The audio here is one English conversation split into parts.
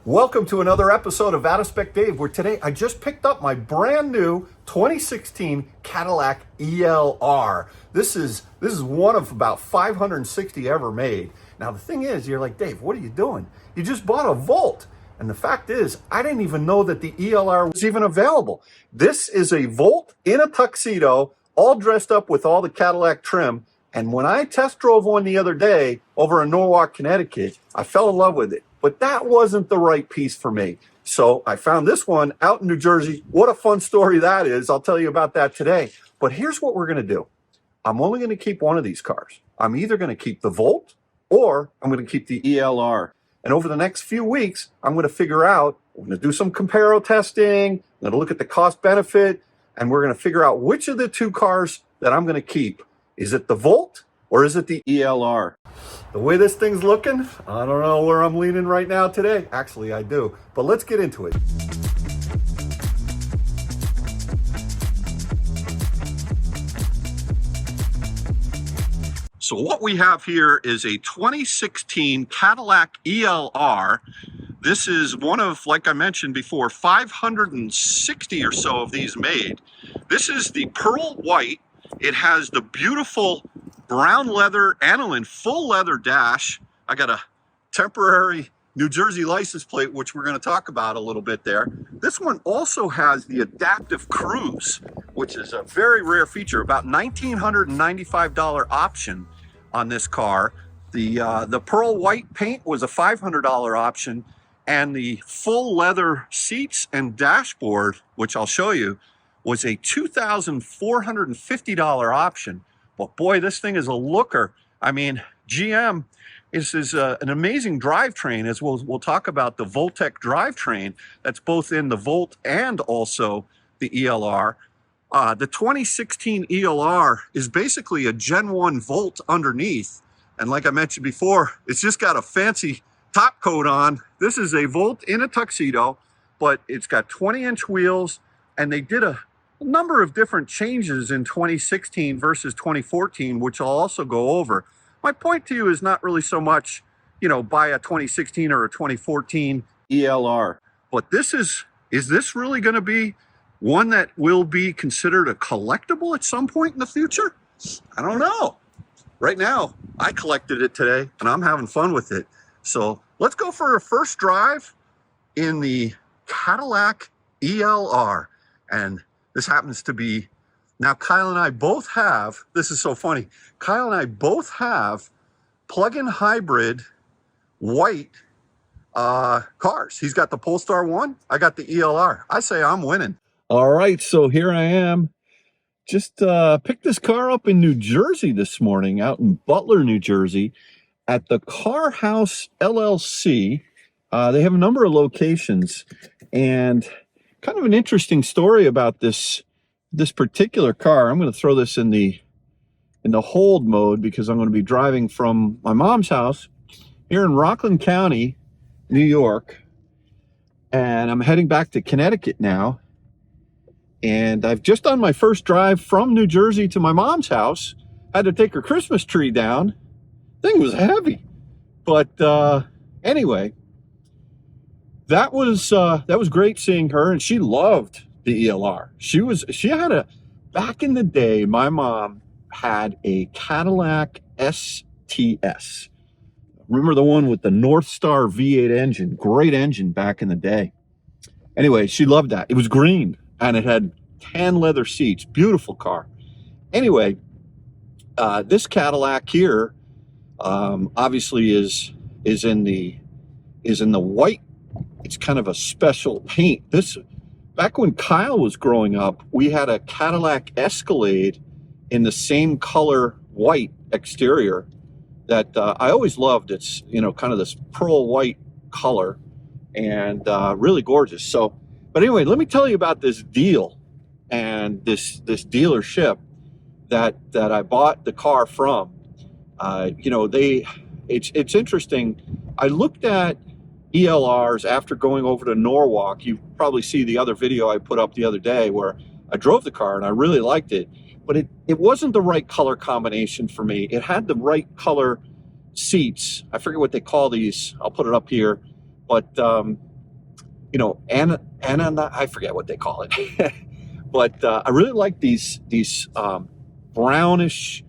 Welcome to another episode of Out-of-Spec Dave, where today I just picked up my brand new 2016 Cadillac ELR. This is one of about 560 ever made. Now the thing is, you're like, Dave, what are you doing? You just bought a Volt. And the fact is, I didn't even know that the ELR was even available. This is a Volt in a tuxedo, all dressed up with all the Cadillac trim. And when I test drove one the other day over in Norwalk, Connecticut, I fell in love with it. But that wasn't the right piece for me. So I found this one out in New Jersey. What a fun story that is. I'll tell you about that today. But here's what we're going to do. I'm only going to keep one of these cars. I'm either going to keep the Volt or I'm going to keep the ELR. And over the next few weeks, I'm going to figure out, we're going to do some comparo testing, I'm going to look at the cost benefit, and we're going to figure out which of the two cars that I'm going to keep. Is it the Volt or is it the ELR? The way this thing's looking, I don't know where I'm leaning right now today. Actually, I do. But let's get into it. So what we have here is a 2016 Cadillac ELR. This is one of, like I mentioned before, 560 or so of these made. This is the pearl white. It has the beautiful brown leather aniline full leather dash. I got a temporary New Jersey license plate, which we're going to talk about a little bit there. This one also has the adaptive cruise, which is a very rare feature, about $1,995 option on this car. The pearl white paint was a $500 option, and the full leather seats and dashboard, which I'll show you, was a $2,450 option. But boy, this thing is a looker. I mean, GM is an amazing drivetrain, as we'll talk about the Voltec drivetrain that's both in the Volt and also the ELR. The 2016 ELR is basically a Gen 1 Volt underneath. And like I mentioned before, it's just got a fancy top coat on. This is a Volt in a tuxedo, but it's got 20-inch wheels, and they did a number of different changes in 2016 versus 2014, which I'll also go over. My point to you is not really so much, buy a 2016 or a 2014 ELR, but is this really going to be one that will be considered a collectible at some point in the future? I don't know. Right now, I collected it today and I'm having fun with it. So let's go for a first drive in the Cadillac ELR. And this happens to be, now Kyle and I both have, this is so funny, Kyle and I both have plug-in hybrid white cars. He's got the Polestar 1, I got the ELR. I say I'm winning. All right, so here I am. Just picked this car up in New Jersey this morning, out in Butler, New Jersey, at the Car House LLC. They have a number of locations, and kind of an interesting story about this particular car. I'm going to throw this in the hold mode because I'm going to be driving from my mom's house here in Rockland County, New York, and I'm heading back to Connecticut now. And I've just done my first drive from New Jersey to my mom's house. Had to take her Christmas tree down. Thing was heavy, but anyway. That was great seeing her, and she loved the ELR. She had back in the day, my mom had a Cadillac STS. Remember the one with the North Star V8 engine? Great engine back in the day. Anyway, she loved that. It was green, and it had tan leather seats. Beautiful car. Anyway, this Cadillac here, obviously is in the white. It's kind of a special paint. Back when Kyle was growing up, we had a Cadillac Escalade in the same color white exterior that I always loved. It's, kind of this pearl white color, and really gorgeous. So, but anyway, let me tell you about this deal and this dealership that I bought the car from. It's interesting. I looked at ELRs after going over to Norwalk. You probably see the other video I put up the other day where I drove the car and I really liked it, but it wasn't the right color combination for me. It had the right color seats. I forget what they call these. I'll put it up here. But I forget what they call it. But I really like these brownish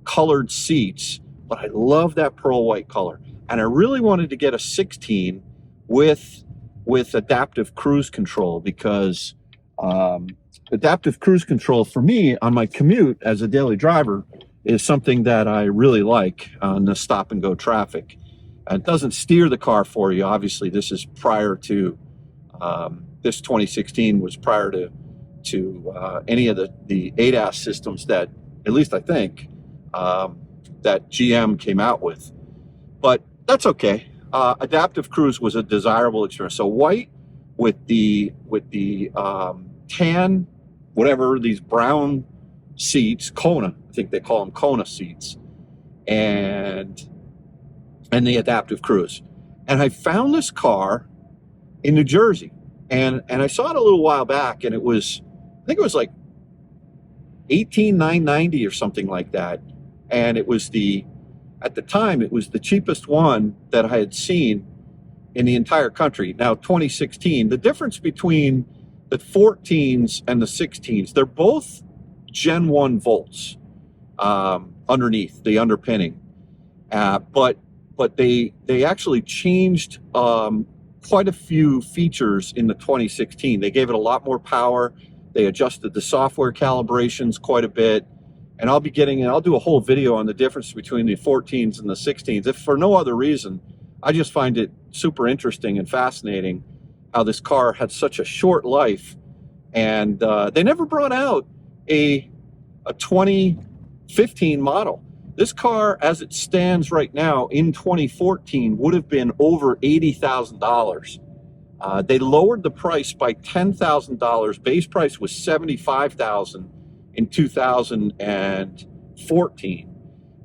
colored seats, but I love that pearl white color. And I really wanted to get a 16 with adaptive cruise control, because adaptive cruise control for me on my commute as a daily driver is something that I really like on the stop and go traffic. It doesn't steer the car for you. Obviously, this is prior to this 2016 was prior to any of the ADAS systems that, at least I think, that GM came out with. But that's okay. Adaptive cruise was a desirable experience. So white with the tan, whatever, these brown seats, Kona, I think they call them Kona seats, and the adaptive cruise. And I found this car in New Jersey, and I saw it a little while back, and I think it was like $18,990 or something like that. And at the time, it was the cheapest one that I had seen in the entire country. Now, 2016, the difference between the 14s and the 16s, they're both Gen 1 Volts underneath the underpinning, but they actually changed quite a few features in the 2016. They gave it a lot more power. They adjusted the software calibrations quite a bit. And I'll do a whole video on the difference between the 14s and the 16s. If for no other reason, I just find it super interesting and fascinating how this car had such a short life. And they never brought out a 2015 model. This car, as it stands right now in 2014, would have been over $80,000. They lowered the price by $10,000. Base price was $75,000 in 2014.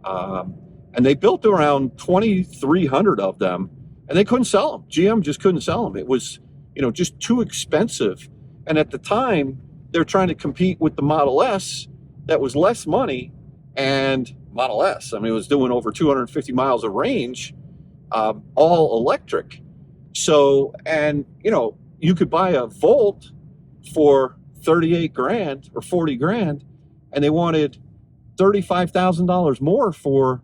And they built around 2,300 of them, and they couldn't sell them. GM just couldn't sell them. It was, just too expensive. And at the time, they're trying to compete with the Model S that was less money, and Model S, it was doing over 250 miles of range, all electric. So, and you could buy a Volt for 38 grand or 40 grand, and they wanted $35,000 more for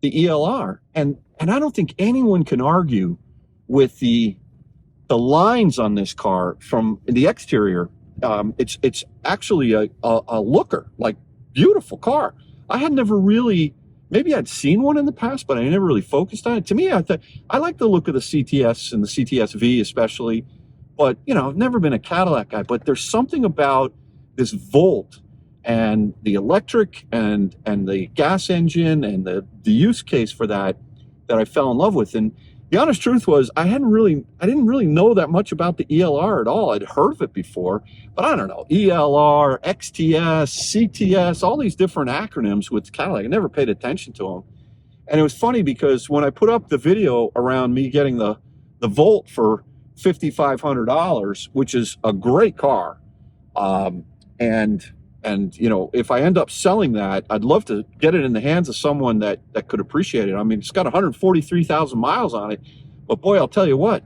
the ELR. And I don't think anyone can argue with the lines on this car from the exterior. It's actually a looker, like, beautiful car. I had never really, maybe I'd seen one in the past, but I never really focused on it. To me, I like the look of the CTS and the CTS-V especially, but I've never been a Cadillac guy. But there's something about this Volt and the electric and the gas engine and the use case for that I fell in love with. And the honest truth was, I didn't really know that much about the ELR at all. I'd heard of it before, but I don't know, ELR, XTS, CTS, all these different acronyms with Cadillac. I never paid attention to them. And it was funny because when I put up the video around me getting the Volt for $5,500, which is a great car, and if I end up selling that, I'd love to get it in the hands of someone that could appreciate it. It's got 143,000 miles on it, but boy, I'll tell you what,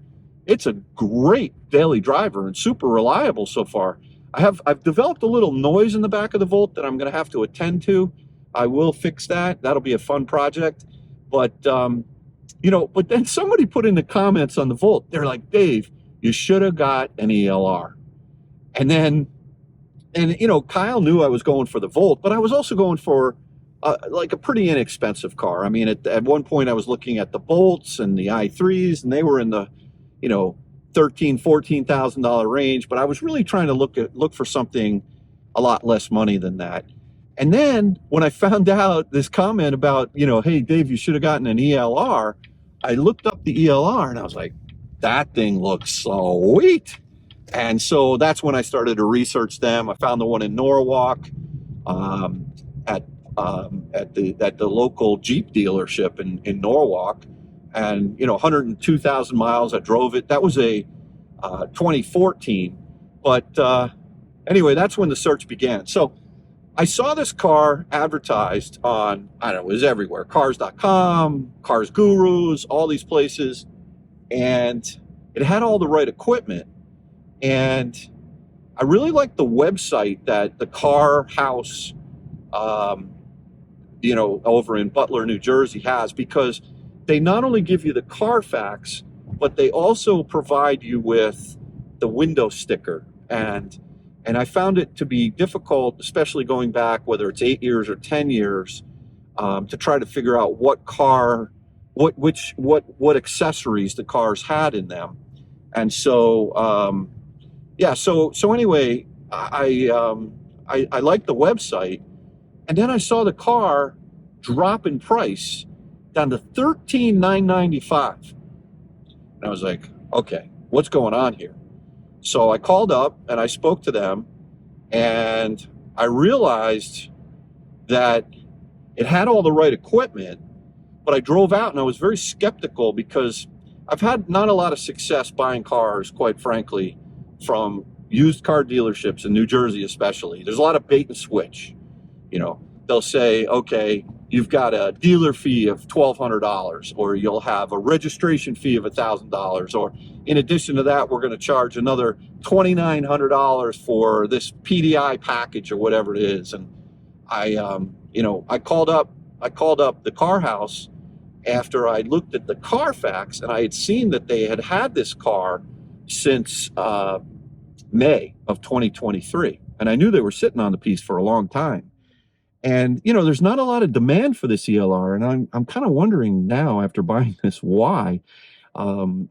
it's a great daily driver and super reliable so far. I've developed a little noise in the back of the Volt that I'm going to have to attend to. I will fix that. That'll be a fun project. But but then somebody put in the comments on the Volt, they're like, Dave, you should have got an ELR. And Kyle knew I was going for the Volt, but I was also going for like a pretty inexpensive car. At one point I was looking at the Bolts and the i3s, and they were in the, $13,000, $14,000 range. But I was really trying to look for something a lot less money than that. And then when I found out this comment about, hey, Dave, you should have gotten an ELR, I looked up the ELR and I was like, that thing looks sweet. And so that's when I started to research them. I found the one in Norwalk at the local Jeep dealership in Norwalk, and 102,000 miles. I drove it. That was a 2014. But anyway, that's when the search began. So I saw this car advertised on, it was everywhere, cars.com, Cars Gurus, all these places. And it had all the right equipment. And I really liked the website that the car house, over in Butler, New Jersey has, because they not only give you the Carfax, but they also provide you with the window sticker. And I found it to be difficult, especially going back, whether it's 8 years or 10 years, to try to figure out what accessories the cars had in them. And so, so anyway, I liked the website, and then I saw the car drop in price down to $13,995. And I was like, okay, what's going on here? So I called up and I spoke to them, and I realized that it had all the right equipment, but I drove out and I was very skeptical because I've had not a lot of success buying cars, quite frankly, from used car dealerships in New Jersey especially. There's a lot of bait and switch. They'll say, okay, you've got a dealer fee of $1,200, or you'll have a registration fee of $1,000, or in addition to that, we're going to charge another $2,900 for this PDI package or whatever it is. And I called up the car house after I looked at the Carfax, and I had seen that they had this car since May of 2023, and I knew they were sitting on the piece for a long time. And there's not a lot of demand for this ELR, and I'm kind of wondering now, after buying this, why. So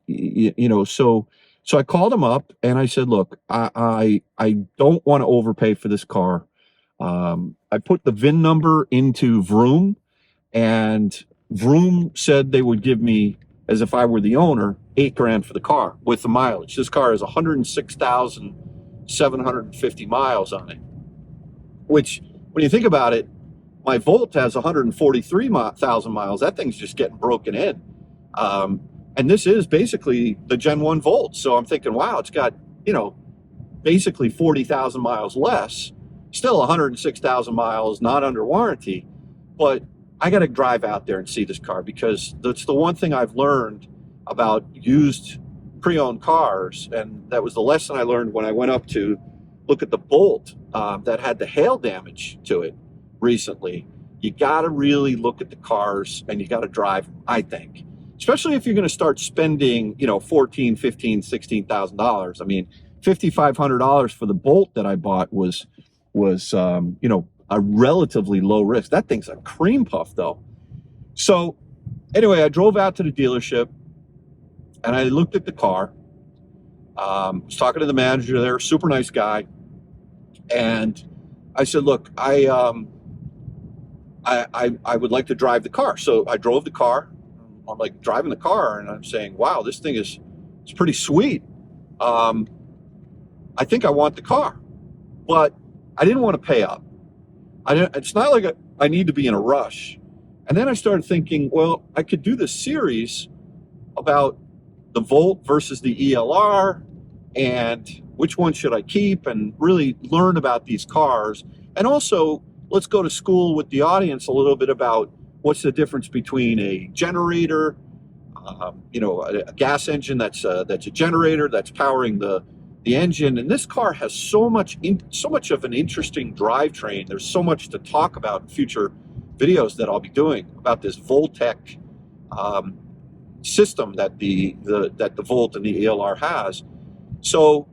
I called him up and I said, look, I don't want to overpay for this car. I put the VIN number into Vroom, and Vroom said they would give me, as if I were the owner, $8,000 for the car with the mileage. This car has 106,750 miles on it, which, when you think about it, my Volt has 143,000 miles. That thing's just getting broken in. And this is basically the Gen 1 Volt. So I'm thinking, wow, it's got, basically 40,000 miles less, still 106,000 miles, not under warranty. But I got to drive out there and see this car, because that's the one thing I've learned about used pre-owned cars. And that was the lesson I learned when I went up to look at the Bolt that had the hail damage to it recently. You got to really look at the cars, and you got to drive them, I think, especially if you're going to start spending, $14,000, $15,000, $16,000. I mean, $5,500 for the Bolt that I bought was a relatively low risk. That thing's a cream puff, though. So anyway, I drove out to the dealership and I looked at the car. Was talking to the manager there, super nice guy. And I said, look, I would like to drive the car. So I drove the car. I'm like driving the car, and I'm saying, wow, this thing it's pretty sweet. I think I want the car, but I didn't want to pay up. It's not like I need to be in a rush. And then I started thinking, well, I could do this series about the Volt versus the ELR, and which one should I keep, and really learn about these cars. And also, let's go to school with the audience a little bit about what's the difference between a generator, a gas engine that's a generator that's powering the engine. And this car has so much of an interesting drivetrain. There's so much to talk about in future videos that I'll be doing about this Voltec system that the Volt and the ELR has. So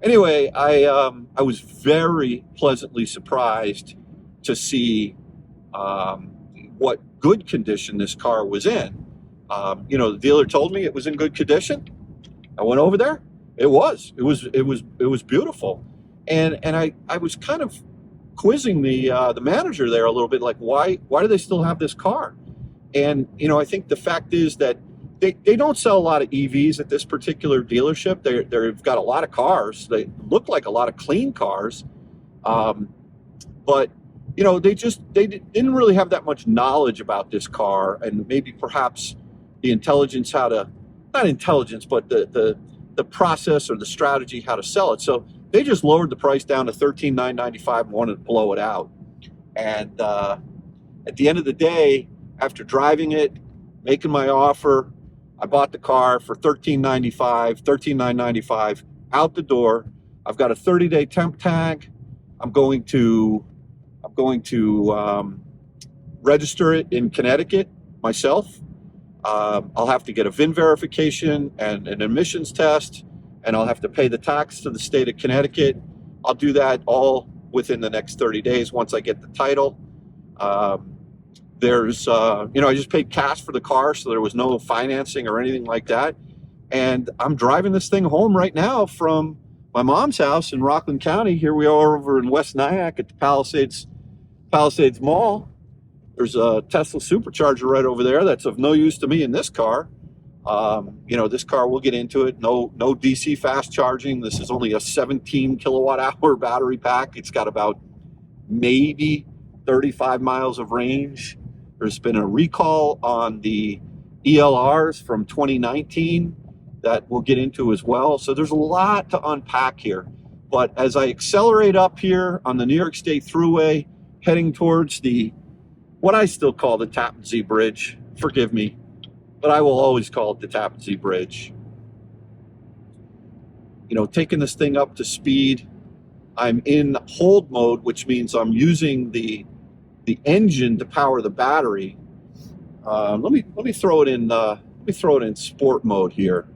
anyway, I was very pleasantly surprised to see what good condition this car was in. The dealer told me it was in good condition. I went over there. It was beautiful, and I was kind of quizzing the manager there a little bit, like why do they still have this car? And I think the fact is that they don't sell a lot of EVs at this particular dealership. They've got a lot of cars. They look like a lot of clean cars, but they didn't really have that much knowledge about this car, and maybe perhaps the intelligence not intelligence, but the process or the strategy how to sell it. So they just lowered the price down to $13,995 and wanted to blow it out. And at the end of the day, after driving it, making my offer, I bought the car for $13,995 out the door. I've got a 30-day temp tag. I'm going to register it in Connecticut myself. I'll have to get a VIN verification and an emissions test, and I'll have to pay the tax to the state of Connecticut. I'll do that all within the next 30 days once I get the title. I just paid cash for the car, so there was no financing or anything like that. And I'm driving this thing home right now from my mom's house in Rockland County. Here we are over in West Nyack at the Palisades Mall. There's a Tesla supercharger right over there that's of no use to me in this car. This car, we'll get into it. No DC fast charging. This is only a 17 kilowatt hour battery pack. It's got about maybe 35 miles of range. There's been a recall on the ELRs from 2019 that we'll get into as well. So there's a lot to unpack here. But as I accelerate up here on the New York State Thruway, heading towards what I still call the Tappan Zee Bridge, forgive me, but I will always call it the Tappan Zee Bridge. Taking this thing up to speed, I'm in hold mode, which means I'm using the engine to power the battery. Let me throw it in sport mode here,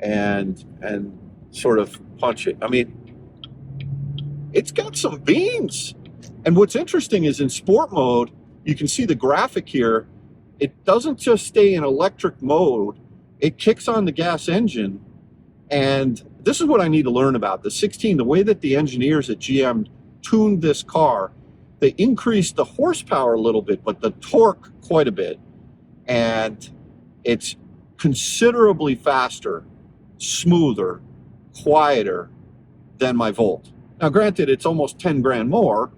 and sort of punch it. I mean, it's got some beams, and what's interesting is in sport mode, you can see the graphic here. It doesn't just stay in electric mode; it kicks on the gas engine, and this is what I need to learn about the 16. The way that the engineers at GM tuned this car. They increased the horsepower a little bit, but the torque quite a bit. And it's considerably faster, smoother, quieter than my Volt. Now, granted, it's almost 10 grand more.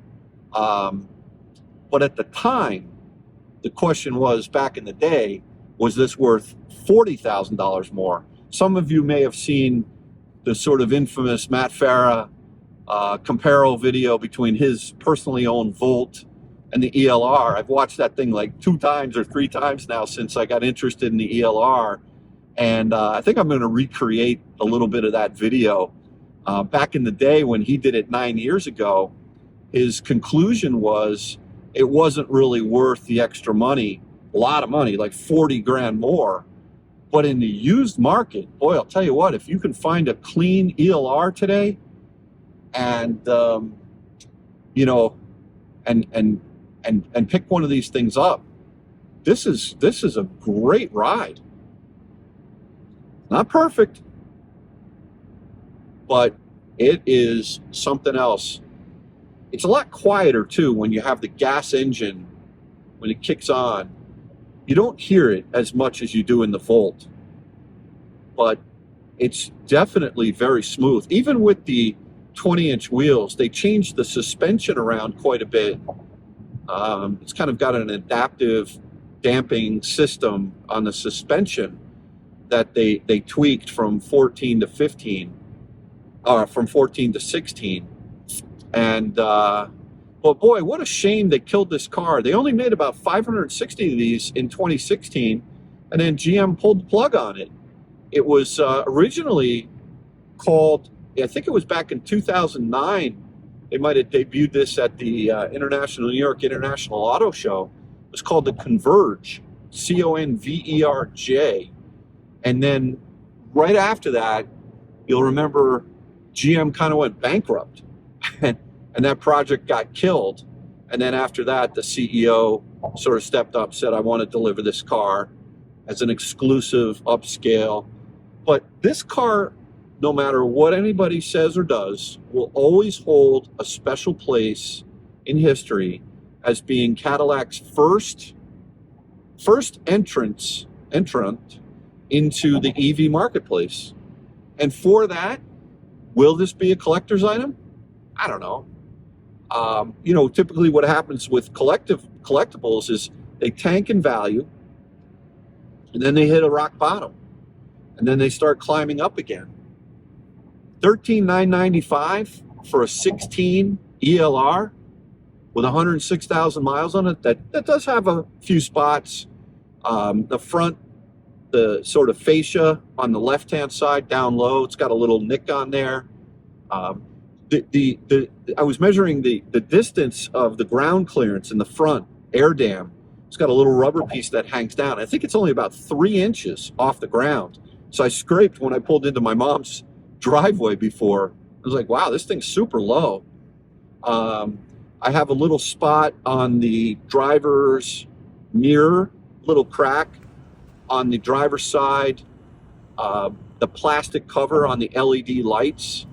But at the time, the question was, back in the day, was this worth $40,000 more? Some of you may have seen the sort of infamous Matt Farah comparo video between his personally owned Volt and the ELR. I've watched that thing like 2 times or 3 times now since I got interested in the ELR, and I think I'm going to recreate a little bit of that video. Back in the day when he did it 9 years ago, his conclusion was it wasn't really worth the extra money, a lot of money, like 40 grand more. But in the used market, boy, I'll tell you what, if you can find a clean ELR today, and and pick one of these things up, this is a great ride. Not perfect, but it is something else. It's a lot quieter too when you have the gas engine. When it kicks on, you don't hear it as much as you do in the Volt, but it's definitely very smooth. Even with the 20-inch wheels, they changed the suspension around quite a bit. It's kind of got an adaptive damping system on the suspension that they tweaked from 14 to 15, or from 14 to 16. And but boy, what a shame they killed this car. They only made about 560 of these in 2016, and then GM pulled the plug on it. It was originally called, I think it was back in 2009, they might have debuted this at the New York International Auto Show. It was called the Converge, Converj. And then right after that, you'll remember GM kind of went bankrupt and that project got killed. And then after that, the CEO sort of stepped up, said, I want to deliver this car as an exclusive upscale. But this car, no matter what anybody says or does, will always hold a special place in history as being Cadillac's first entrant into the EV marketplace. And for that, will this be a collector's item? I don't know. Typically what happens with collectibles is they tank in value, and then they hit a rock bottom, and then they start climbing up again. $13,995 for a 16 ELR with 106,000 miles on it. That does have a few spots. The the sort of fascia on the left-hand side down low. It's got a little nick on there. I was measuring the distance of the ground clearance in the front air dam. It's got a little rubber piece that hangs down. I think it's only about 3 inches off the ground. So I scraped when I pulled into my mom's driveway before. I was like, wow, this thing's super low. I have a little spot on the driver's mirror, little crack on the driver's side. The plastic cover on the LED lights,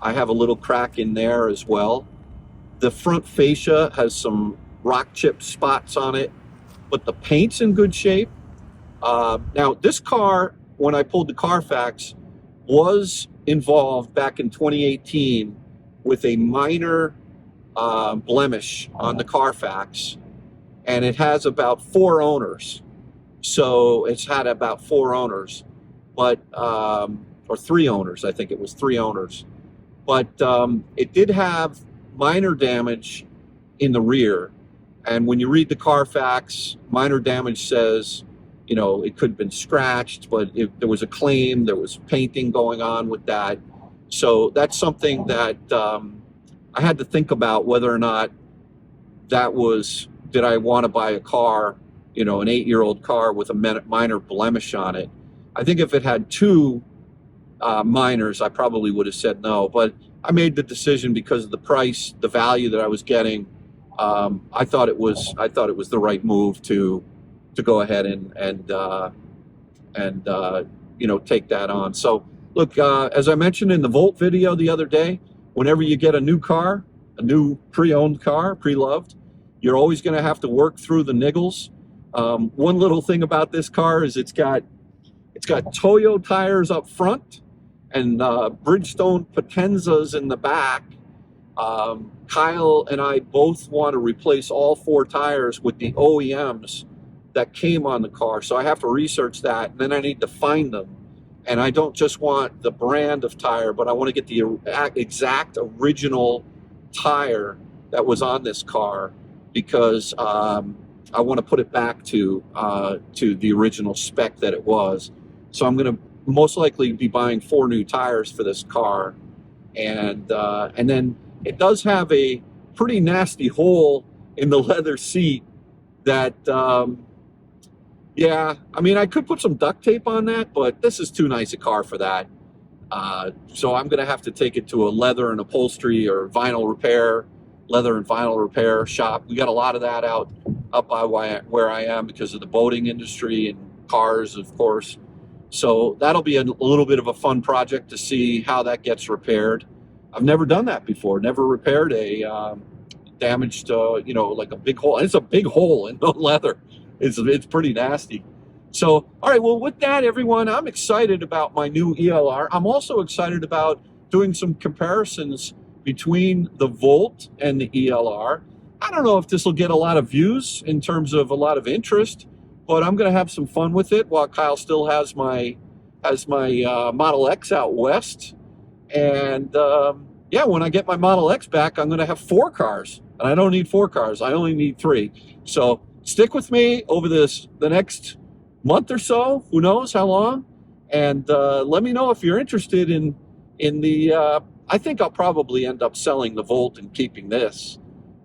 I have a little crack in there as well. The front fascia has some rock chip spots on it, but the paint's in good shape. Now, this car, when I pulled the Carfax, was involved back in 2018 with a minor blemish on the Carfax, and it has about 4 owners. So it's had about 4 owners, but or 3 owners. I think it was 3 owners, but it did have minor damage in the rear. And when you read the Carfax, minor damage says, you know, it could have been scratched, but if there was a claim, there was painting going on with that. So that's something that I had to think about whether or not that was, did I want to buy a car, you know, an 8-year-old car with a minor blemish on it. I think if it had 2 minors, I probably would have said no, but I made the decision because of the price, the value that I was getting. I thought it was the right move to go ahead and you know, take that on. So look, as I mentioned in the Volt video the other day, whenever you get a new car, a new pre-owned car, pre-loved, you're always going to have to work through the niggles. One little thing about this car is it's got Toyo tires up front and Bridgestone Potenzas in the back. Kyle and I both want to replace all 4 tires with the OEMs that came on the car. So I have to research that, and then I need to find them. And I don't just want the brand of tire, but I want to get the exact original tire that was on this car, because I want to put it back to the original spec that it was. So I'm going to most likely be buying 4 new tires for this car, and then it does have a pretty nasty hole in the leather seat that, yeah, I mean, I could put some duct tape on that, but this is too nice a car for that. So I'm going to have to take it to a leather and upholstery or vinyl repair, leather and vinyl repair shop. We got a lot of that up by where I am because of the boating industry and cars, of course. So that'll be a little bit of a fun project to see how that gets repaired. I've never done that before, never repaired a damaged, you know, like a big hole. And it's a big hole in the leather. It's pretty nasty. So, all right, well, with that, everyone, I'm excited about my new ELR. I'm also excited about doing some comparisons between the Volt and the ELR. I don't know if this will get a lot of views in terms of a lot of interest, but I'm going to have some fun with it while Kyle still has my Model X out west. And yeah, when I get my Model X back, I'm going to have 4 cars. And I don't need 4 cars. I only need 3. So stick with me over the next month or so. Who knows how long? And let me know if you're interested in the, I think I'll probably end up selling the Volt and keeping this.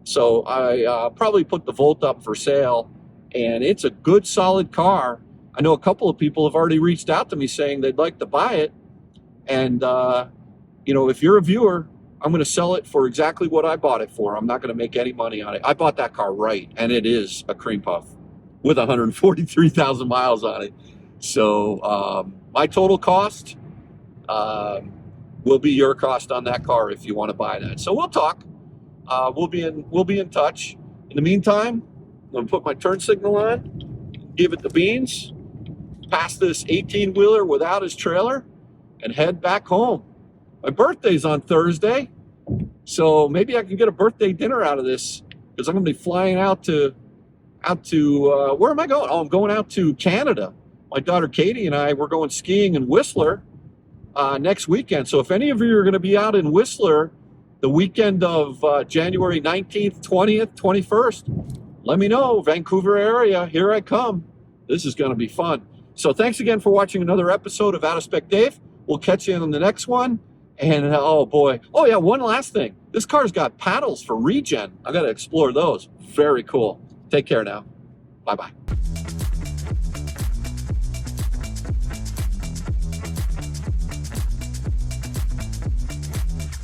So I probably put the Volt up for sale. And it's a good, solid car. I know a couple of people have already reached out to me saying they'd like to buy it. And, you know, if you're a viewer, I'm going to sell it for exactly what I bought it for. I'm not going to make any money on it. I bought that car right, and it is a cream puff with 143,000 miles on it. So my total cost will be your cost on that car if you want to buy that. So we'll talk. We'll be in touch. In the meantime, I'm going to put my turn signal on, give it the beans, pass this 18-wheeler without his trailer, and head back home. My birthday's on Thursday, so maybe I can get a birthday dinner out of this, because I'm going to be flying out to where am I going? Oh, I'm going out to Canada. My daughter Katie and I, we're going skiing in Whistler next weekend. So if any of you are going to be out in Whistler the weekend of January 19th, 20th, 21st, let me know. Vancouver area, here I come. This is going to be fun. So thanks again for watching another episode of Out of Spec Dave. We'll catch you on the next one. And oh boy. Oh yeah, one last thing. This car's got paddles for regen. I got to explore those. Very cool. Take care now. Bye-bye.